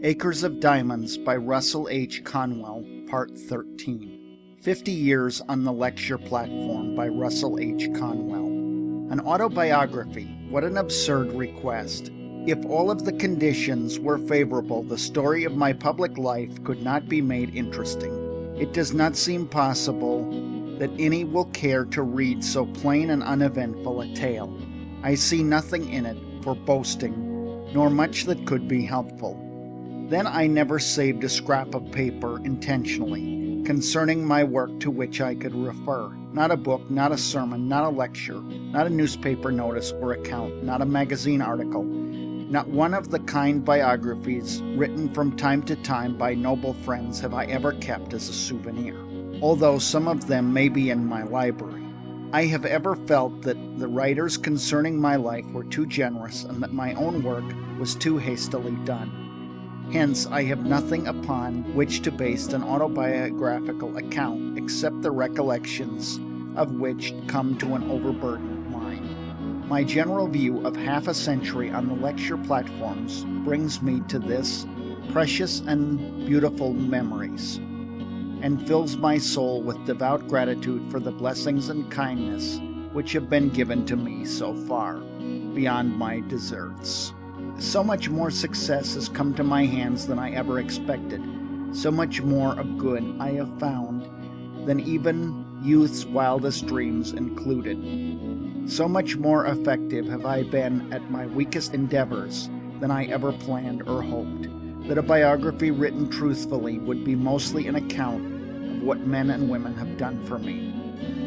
Acres of Diamonds by Russell H. Conwell, Part 13. 50 Years on the Lecture Platform by Russell H. Conwell. An autobiography, what an absurd request. If all of the conditions were favorable, the story of my public life could not be made interesting. It does not seem possible that any will care to read so plain and uneventful a tale. I see nothing in it for boasting, nor much that could be helpful. Then I never saved a scrap of paper intentionally concerning my work to which I could refer. Not a book, not a sermon, not a lecture, not a newspaper notice or account, not a magazine article, not one of the kind biographies written from time to time by noble friends have I ever kept as a souvenir, although some of them may be in my library. I have ever felt that the writers concerning my life were too generous and that my own work was too hastily done. Hence, I have nothing upon which to base an autobiographical account except the recollections of which come to an overburdened mind. My general view of half a century on the lecture platforms brings me to this precious and beautiful memories, and fills my soul with devout gratitude for the blessings and kindness which have been given to me so far, beyond my deserts. So much more success has come to my hands than I ever expected. So much more of good I have found than even youth's wildest dreams included. So much more effective have I been at my weakest endeavors than I ever planned or hoped, that a biography written truthfully would be mostly an account of what men and women have done for me.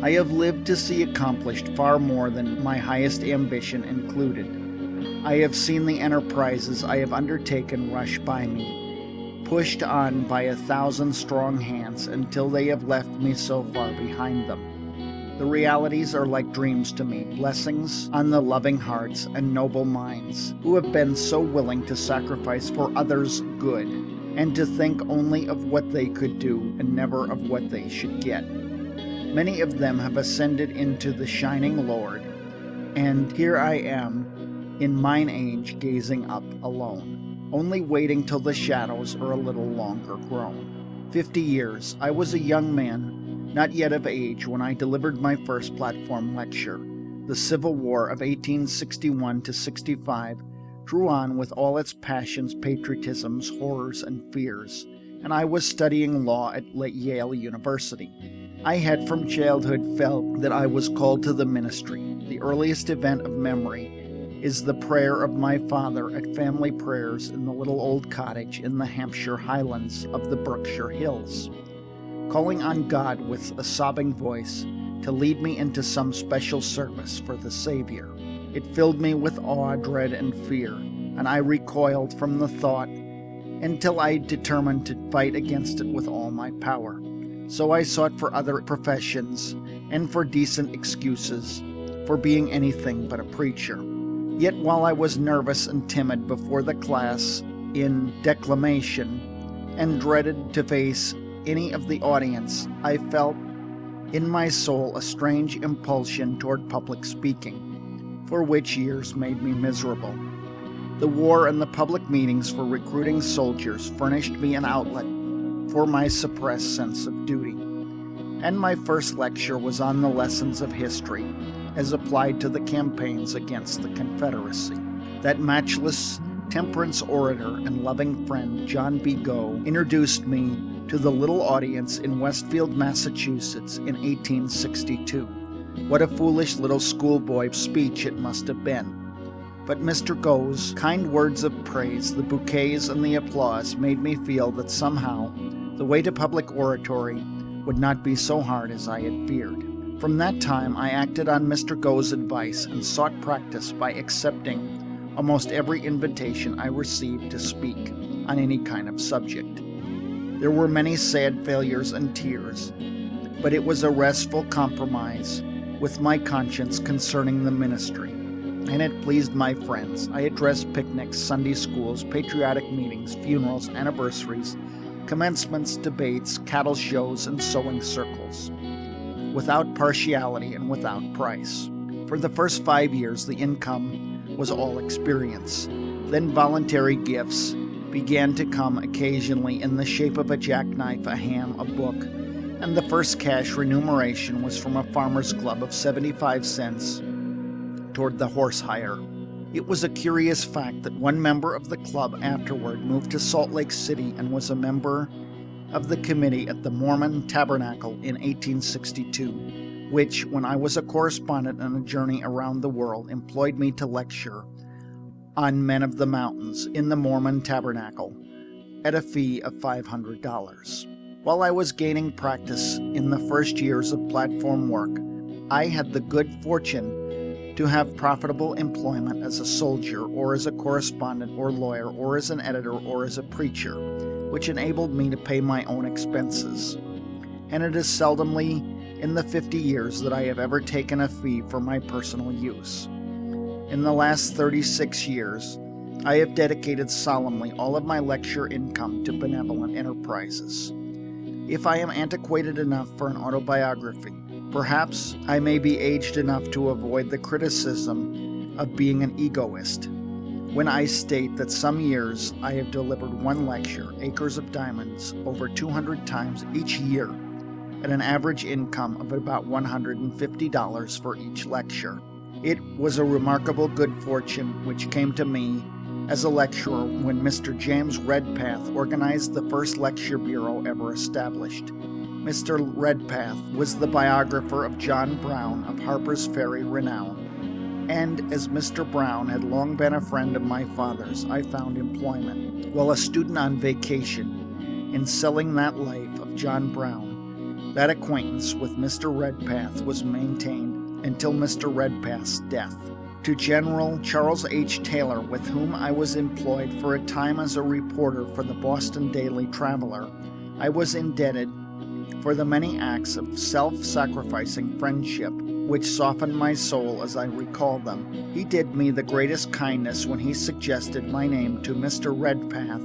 I have lived to see accomplished far more than my highest ambition included. I have seen the enterprises I have undertaken rush by me, pushed on by 1,000 strong hands until they have left me so far behind them. The realities are like dreams to me, blessings on the loving hearts and noble minds who have been so willing to sacrifice for others' good and to think only of what they could do and never of what they should get. Many of them have ascended into the shining Lord, and here I am, in mine age, gazing up alone, only waiting till the shadows are a little longer grown. 50 years. I was a young man, not yet of age, when I delivered my first platform lecture. The Civil War of 1861 to 65 drew on with all its passions, patriotisms, horrors, and fears, and I was studying law at Yale University. I had from childhood felt that I was called to the ministry. The earliest event of memory is the prayer of my father at family prayers in the little old cottage in the Hampshire Highlands of the Berkshire Hills, calling on God with a sobbing voice to lead me into some special service for the Savior. It filled me with awe, dread, and fear, and I recoiled from the thought until I determined to fight against it with all my power. So I sought for other professions and for decent excuses for being anything but a preacher. Yet while I was nervous and timid before the class in declamation and dreaded to face any of the audience, I felt in my soul a strange impulsion toward public speaking, for which years made me miserable. The war and the public meetings for recruiting soldiers furnished me an outlet for my suppressed sense of duty. And my first lecture was on the lessons of history as applied to the campaigns against the Confederacy. That matchless temperance orator and loving friend, John B. Gough, introduced me to the little audience in Westfield, Massachusetts in 1862. What a foolish little schoolboy speech it must have been. But Mr. Gough's kind words of praise, the bouquets and the applause made me feel that somehow the way to public oratory would not be so hard as I had feared. From that time, I acted on Mr. Gough's advice and sought practice by accepting almost every invitation I received to speak on any kind of subject. There were many sad failures and tears, but it was a restful compromise with my conscience concerning the ministry, and it pleased my friends. I addressed picnics, Sunday schools, patriotic meetings, funerals, anniversaries, commencements, debates, cattle shows, and sewing circles, without partiality and without price. For the first 5 years, the income was all experience, then voluntary gifts, began to come occasionally in the shape of a jackknife, a ham, a book, and the first cash remuneration was from a farmer's club of 75 cents toward the horse hire. It was a curious fact that one member of the club afterward moved to Salt Lake City and was a member of the committee at the Mormon Tabernacle in 1862, which, when I was a correspondent on a journey around the world, employed me to lecture on Men of the Mountains in the Mormon Tabernacle at a fee of $500. While I was gaining practice in the first years of platform work, I had the good fortune to have profitable employment as a soldier or as a correspondent or lawyer or as an editor or as a preacher, which enabled me to pay my own expenses. And it is seldomly in the 50 years that I have ever taken a fee for my personal use. In the last 36 years, I have dedicated solemnly all of my lecture income to benevolent enterprises. If I am antiquated enough for an autobiography, perhaps I may be aged enough to avoid the criticism of being an egoist when I state that some years I have delivered one lecture, Acres of Diamonds, over 200 times each year at an average income of about $150 for each lecture. It was a remarkable good fortune which came to me as a lecturer when Mr. James Redpath organized the first lecture bureau ever established. Mr. Redpath was the biographer of John Brown of Harper's Ferry renown, and as Mr. Brown had long been a friend of my father's, I found employment, while a student on vacation, in selling that life of John Brown. That acquaintance with Mr. Redpath was maintained until Mr. Redpath's death. To General Charles H. Taylor, with whom I was employed for a time as a reporter for the Boston Daily Traveler, I was indebted for the many acts of self-sacrificing friendship which softened my soul as I recall them. He did me the greatest kindness when he suggested my name to Mr. Redpath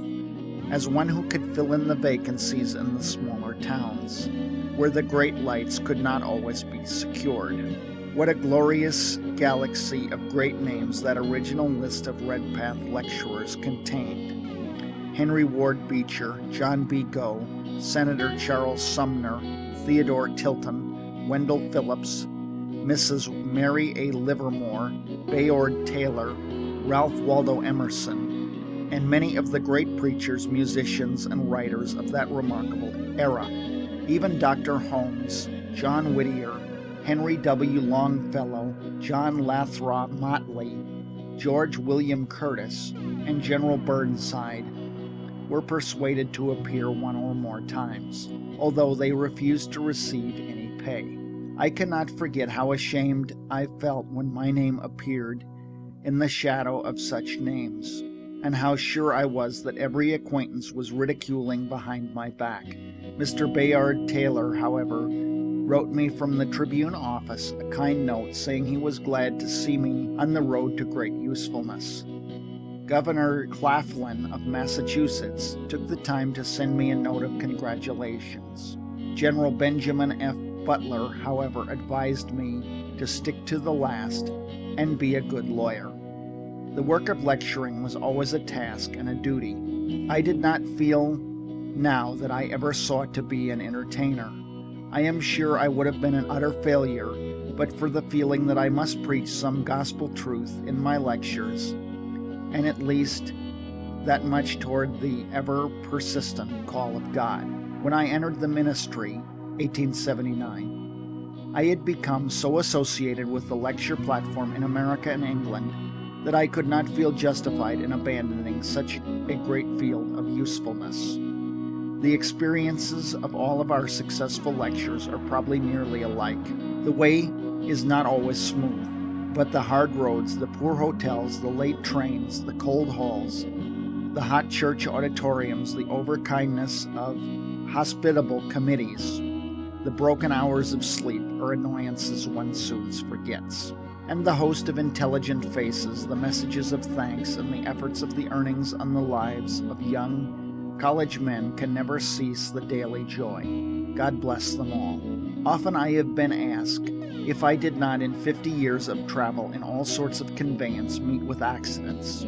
as one who could fill in the vacancies in the smaller towns, where the great lights could not always be secured. What a glorious galaxy of great names that original list of Redpath lecturers contained. Henry Ward Beecher, John B. Gough, Senator Charles Sumner, Theodore Tilton, Wendell Phillips, Mrs. Mary A. Livermore, Bayard Taylor, Ralph Waldo Emerson, and many of the great preachers, musicians, and writers of that remarkable era. Even Dr. Holmes, John Whittier, Henry W. Longfellow, John Lathrop Motley, George William Curtis, and General Burnside were persuaded to appear one or more times, although they refused to receive any pay. I cannot forget how ashamed I felt when my name appeared in the shadow of such names, and how sure I was that every acquaintance was ridiculing behind my back. Mr. Bayard Taylor, however, wrote me from the Tribune office a kind note saying he was glad to see me on the road to great usefulness. Governor Claflin of Massachusetts took the time to send me a note of congratulations. General Benjamin F. Butler, however, advised me to stick to the last and be a good lawyer. The work of lecturing was always a task and a duty. I did not feel now that I ever sought to be an entertainer. I am sure I would have been an utter failure but for the feeling that I must preach some gospel truth in my lectures, and at least that much toward the ever-persistent call of God. When I entered the ministry, 1879, I had become so associated with the lecture platform in America and England that I could not feel justified in abandoning such a great field of usefulness. The experiences of all of our successful lectures are probably nearly alike. The way is not always smooth, but the hard roads, the poor hotels, the late trains, the cold halls, the hot church auditoriums, the overkindness of hospitable committees, the broken hours of sleep or annoyances one soon forgets, and the host of intelligent faces, the messages of thanks, and the efforts of the earnings on the lives of young college men can never cease the daily joy. God bless them all. Often I have been asked if I did not in 50 years of travel in all sorts of conveyance meet with accidents.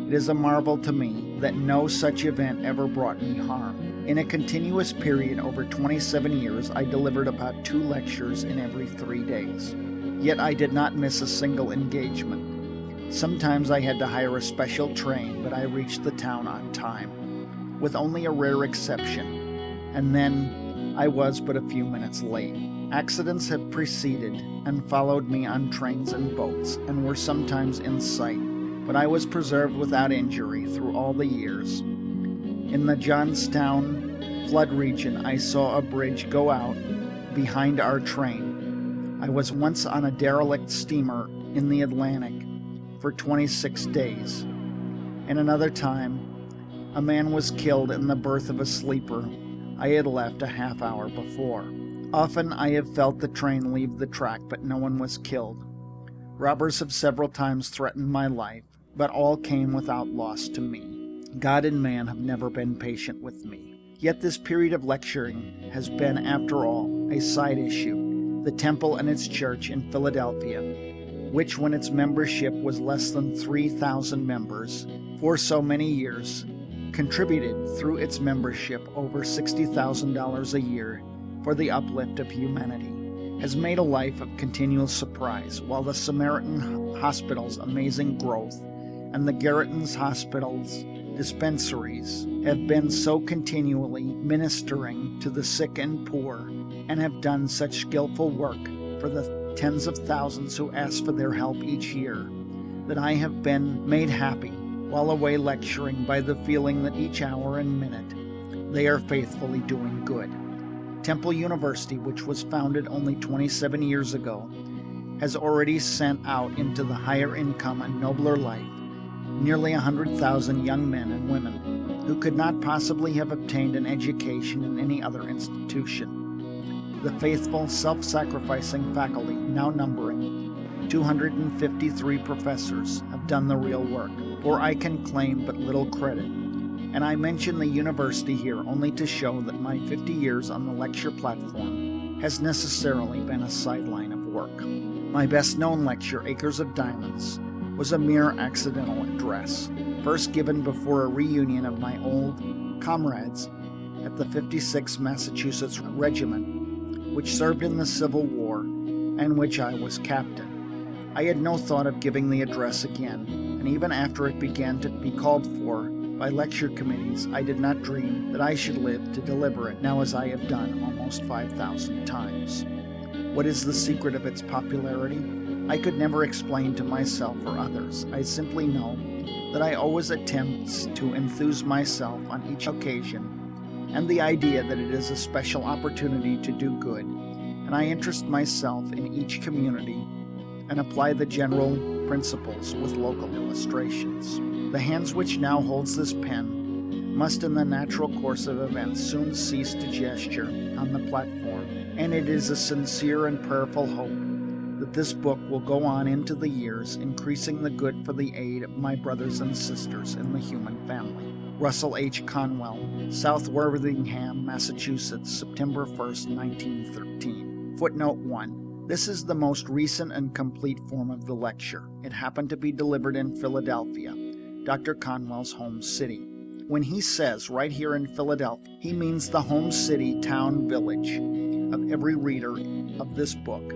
It is a marvel to me that no such event ever brought me harm. In a continuous period over 27 years, I delivered about 2 lectures in every 3 days. Yet I did not miss a single engagement. Sometimes I had to hire a special train, but I reached the town on time, with only a rare exception, and then I was but a few minutes late. Accidents have preceded and followed me on trains and boats, and were sometimes in sight, but I was preserved without injury through all the years. In the Johnstown flood region, I saw a bridge go out behind our train. I was once on a derelict steamer in the Atlantic for 26 days. And another time, a man was killed in the berth of a sleeper I had left a half hour before. Often I have felt the train leave the track, but no one was killed. Robbers have several times threatened my life, but all came without loss to me. God and man have never been patient with me. Yet this period of lecturing has been, after all, a side issue. The temple and its church in Philadelphia, which when its membership was less than 3,000 members for so many years, contributed through its membership over $60,000 a year for the uplift of humanity, has made a life of continual surprise, while the Samaritan Hospital's amazing growth and the Garrettons Hospital's dispensaries have been so continually ministering to the sick and poor, and have done such skillful work for the tens of thousands who ask for their help each year, that I have been made happy while away lecturing by the feeling that each hour and minute they are faithfully doing good. Temple University, which was founded only 27 years ago, has already sent out into the higher income and nobler life nearly 100,000 young men and women who could not possibly have obtained an education in any other institution. The faithful, self-sacrificing faculty, now numbering 253 professors, have done the real work, for I can claim but little credit. And I mention the university here only to show that my 50 years on the lecture platform has necessarily been a sideline of work. My best-known lecture, Acres of Diamonds, was a mere accidental address, first given before a reunion of my old comrades at the 56th Massachusetts Regiment, which served in the Civil War and which I was captain. I had no thought of giving the address again, and even after it began to be called for by lecture committees, I did not dream that I should live to deliver it now, as I have done almost 5,000 times. What is the secret of its popularity? I could never explain to myself or others. I simply know that I always attempt to enthuse myself on each occasion, and the idea that it is a special opportunity to do good, and I interest myself in each community and apply the general principles with local illustrations. The hands which now holds this pen must in the natural course of events soon cease to gesture on the platform, and it is a sincere and prayerful hope that this book will go on into the years, increasing the good for the aid of my brothers and sisters in the human family. Russell H. Conwell, South Worthington, Massachusetts, September 1st, 1913. Footnote 1. This is the most recent and complete form of the lecture. It happened to be delivered in Philadelphia, Dr. Conwell's home city. When he says right here in Philadelphia, he means the home city, town, village of every reader of this book,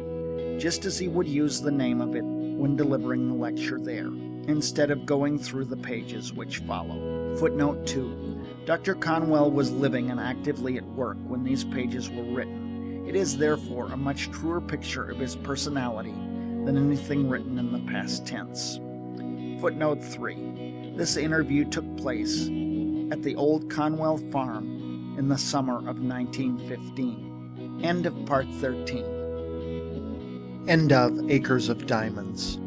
just as he would use the name of it when delivering the lecture there, instead of going through the pages which follow. Footnote 2. Dr. Conwell was living and actively at work when these pages were written. It is therefore a much truer picture of his personality than anything written in the past tense. Footnote 3. This interview took place at the old Conwell farm in the summer of 1915. End of Part 13. End of Acres of Diamonds.